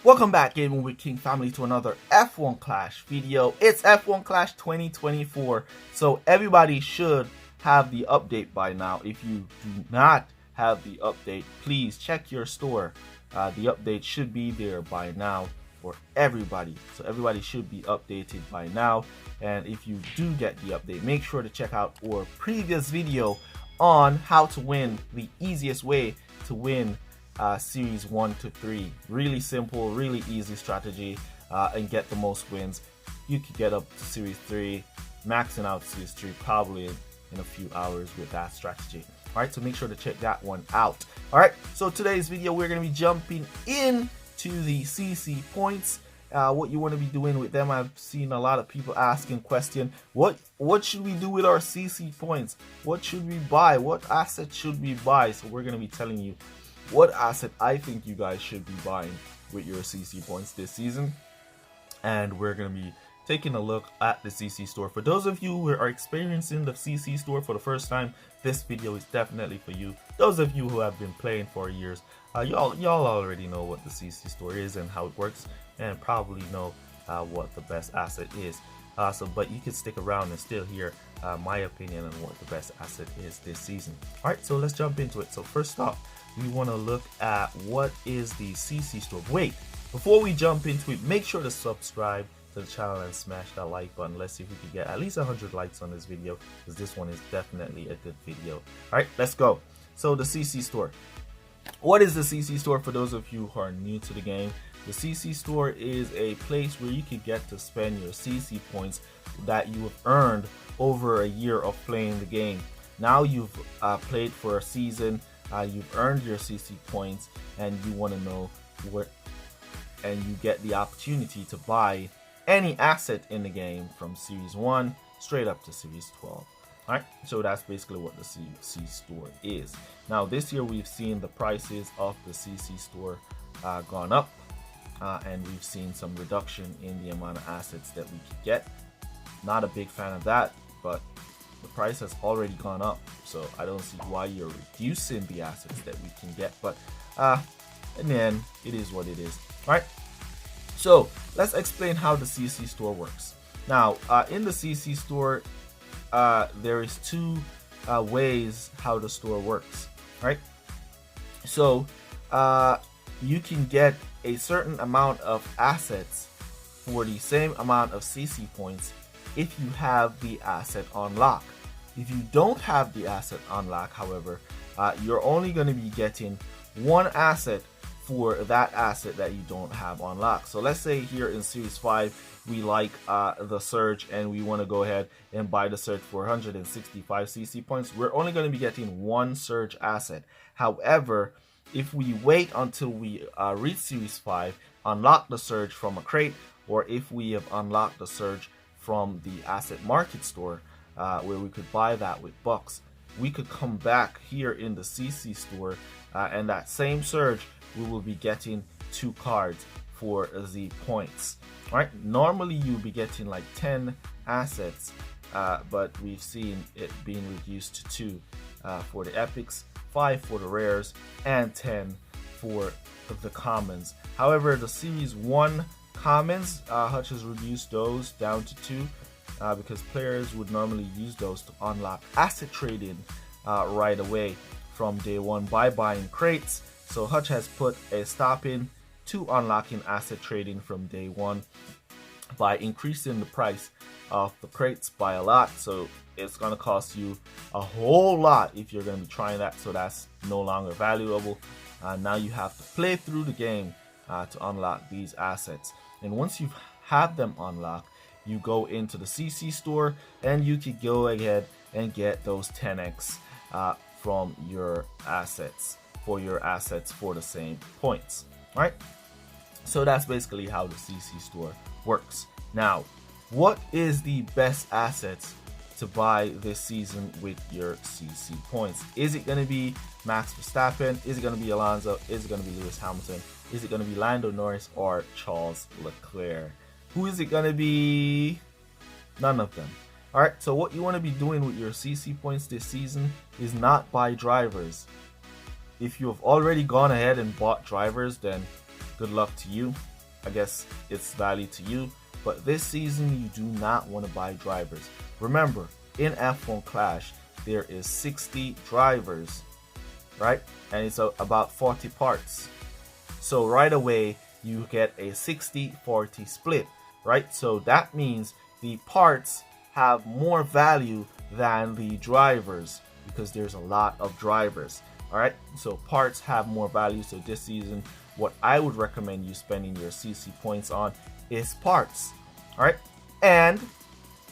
Welcome back, Gaming with King family, to another F1 Clash video. It's F1 Clash 2024, so everybody should have the update by now. If you do not have the update, please check your store. The update should be there by now for everybody, so everybody should be updated by now. And if you do get the update, make sure to check out our previous video on how to win, the easiest way to win series 1 to 3. Really simple, really easy strategy, and get the most wins. You could get up to series 3, maxing out series 3 probably in a few hours with that strategy. Alright, so make sure to check that one out. Alright, so today's video we're going to be jumping into the CC points. What you want to be doing with them. I've seen a lot of people asking question, what should we do with our CC points? What should we buy? What asset should we buy? So we're going to be telling you what asset I think you guys should be buying with your CC points this season. And we're going to be taking a look at the CC store. For those of you who are experiencing the CC store for the first time, this video is definitely for you. Those of you who have been playing for years, y'all already know what the CC store is and how it works, and probably know what the best asset is. But you can stick around and still hear my opinion on what the best asset is this season. Alright, so let's jump into it. So first off, we want to look at what is the CC store. Wait, before we jump into it, make sure to subscribe to the channel and smash that like button. Let's see if we can get at least 100 likes on this video, because this one is definitely a good video. Alright, let's go. So the CC store. What is the CC store for those of you who are new to the game? The CC store is a place where you can get to spend your CC points that you have earned over a year of playing the game. Now you've played for a season, you've earned your CC points, and you want to know what, and you get the opportunity to buy any asset in the game from Series 1 straight up to Series 12. Alright, so that's basically what the CC store is. Now this year we've seen the prices of the CC store gone up, and we've seen some reduction in the amount of assets that we can get. Not a big fan of that, but the price has already gone up, so I don't see why you're reducing the assets that we can get. But in the end, it is what it is. Alright, so let's explain how the CC store works. Now in the CC store, there is two ways how the store works. Right, so you can get a certain amount of assets for the same amount of CC points if you have the asset on lock. If you don't have the asset on lock, however, you're only going to be getting one asset for that asset that you don't have on lock. So let's say here in Series 5 we like the Surge, and we want to go ahead and buy the Surge for 165 CC points. We're only going to be getting one Surge asset. However, if we wait until we reach Series 5, unlock the Surge from a crate, or if we have unlocked the Surge from the asset market store, where we could buy that with bucks, we could come back here in the CC store, and that same Surge, we will be getting 2 cards for the points. Alright, normally you'll be getting like 10 assets, but we've seen it being reduced to 2 for the epics, 5 for the rares, and 10 for the commons. However, the Series 1 commons, Hutch has reduced those down to 2, because players would normally use those to unlock asset trading right away from day 1 by buying crates. So Hutch has put a stop in to unlocking asset trading from day 1 by increasing the price of the crates by a lot. So it's going to cost you a whole lot if you're going to be trying that, so that's no longer valuable. Now you have to play through the game to unlock these assets, and once you have them unlocked, you go into the CC store and you can go ahead and get those 10x from your assets, for the same points. Right, so that's basically how the CC store works. Now, what is the best assets to buy this season with your CC points? Is it going to be Max Verstappen? Is it going to be Alonso? Is it going to be Lewis Hamilton? Is it going to be Lando Norris or Charles Leclerc? Who is it going to be? None of them. Alright, so what you want to be doing with your CC points this season is not buy drivers. If you have already gone ahead and bought drivers, then good luck to you. I guess it's value to you. But this season, you do not want to buy drivers. Remember, in F1 Clash, there is 60 drivers, right? And it's about 40 parts. So right away, you get a 60-40 split, right? So that means the parts have more value than the drivers because there's a lot of drivers. All right, so parts have more value. So this season, what I would recommend you spending your CC points on is parts. All right, and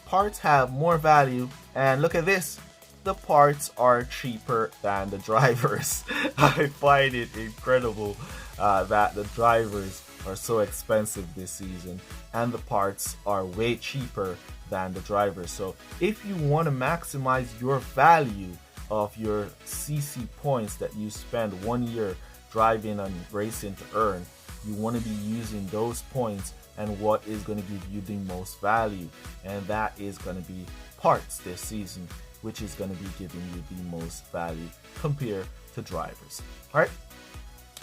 parts have more value. And look at this, the parts are cheaper than the drivers. I find it incredible that the drivers are so expensive this season and the parts are way cheaper than the drivers. So if you want to maximize your value of your CC points that you spend 1 year driving and racing to earn, you want to be using those points and what is going to give you the most value, and that is going to be parts this season, which is going to be giving you the most value compared to drivers. All right,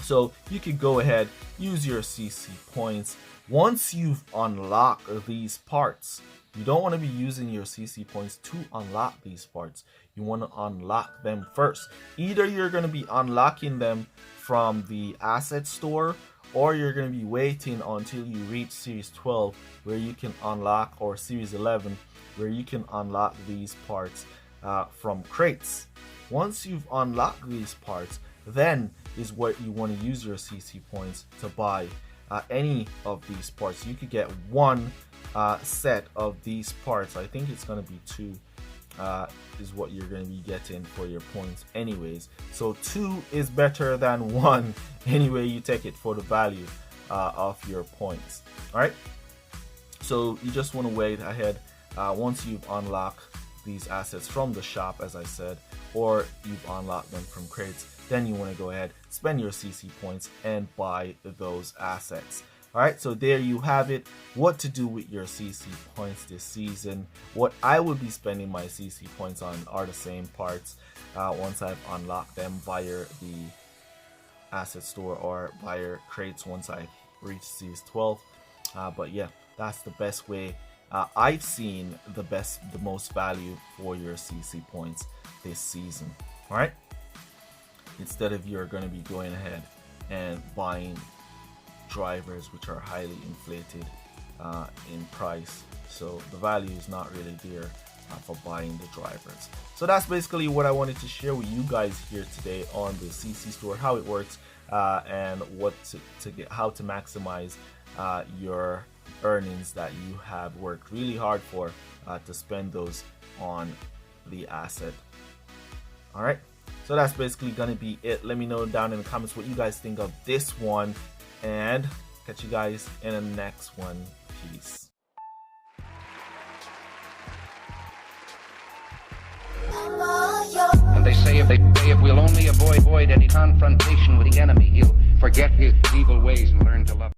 so you can go ahead, use your CC points. Once you've unlocked these parts, you don't want to be using your CC points to unlock these parts. You want to unlock them first. Either you're going to be unlocking them from the asset store, or you're going to be waiting until you reach Series 12 where you can unlock, or Series 11 where you can unlock these parts from crates. Once you've unlocked these parts, then is what you want to use your CC points to buy any of these parts. You could get one set of these parts. I think it's going to be two is what you're going to be getting for your points anyways. So 2 is better than 1 anyway you take it for the value of your points. All right, so you just want to wait ahead once you've unlocked these assets from the shop, as I said, or you've unlocked them from crates, then you want to go ahead, spend your CC points and buy those assets. All right, so there you have it, what to do with your CC points this season. What I would be spending my CC points on are the same parts once I've unlocked them via the asset store or via crates once I reach Series 12. But yeah, that's the best way I've seen the most value for your CC points this season. All right, instead of you're going to be going ahead and buying drivers which are highly inflated in price, so the value is not really there for buying the drivers. So that's basically what I wanted to share with you guys here today on the CC store, how it works and what to get, how to maximize your earnings that you have worked really hard for to spend those on the asset. All right, so that's basically gonna be it. Let me know down in the comments what you guys think of this one, and catch you guys in the next one. Peace. And they say if we'll only avoid any confrontation with the enemy, he'll forget his evil ways and learn to love.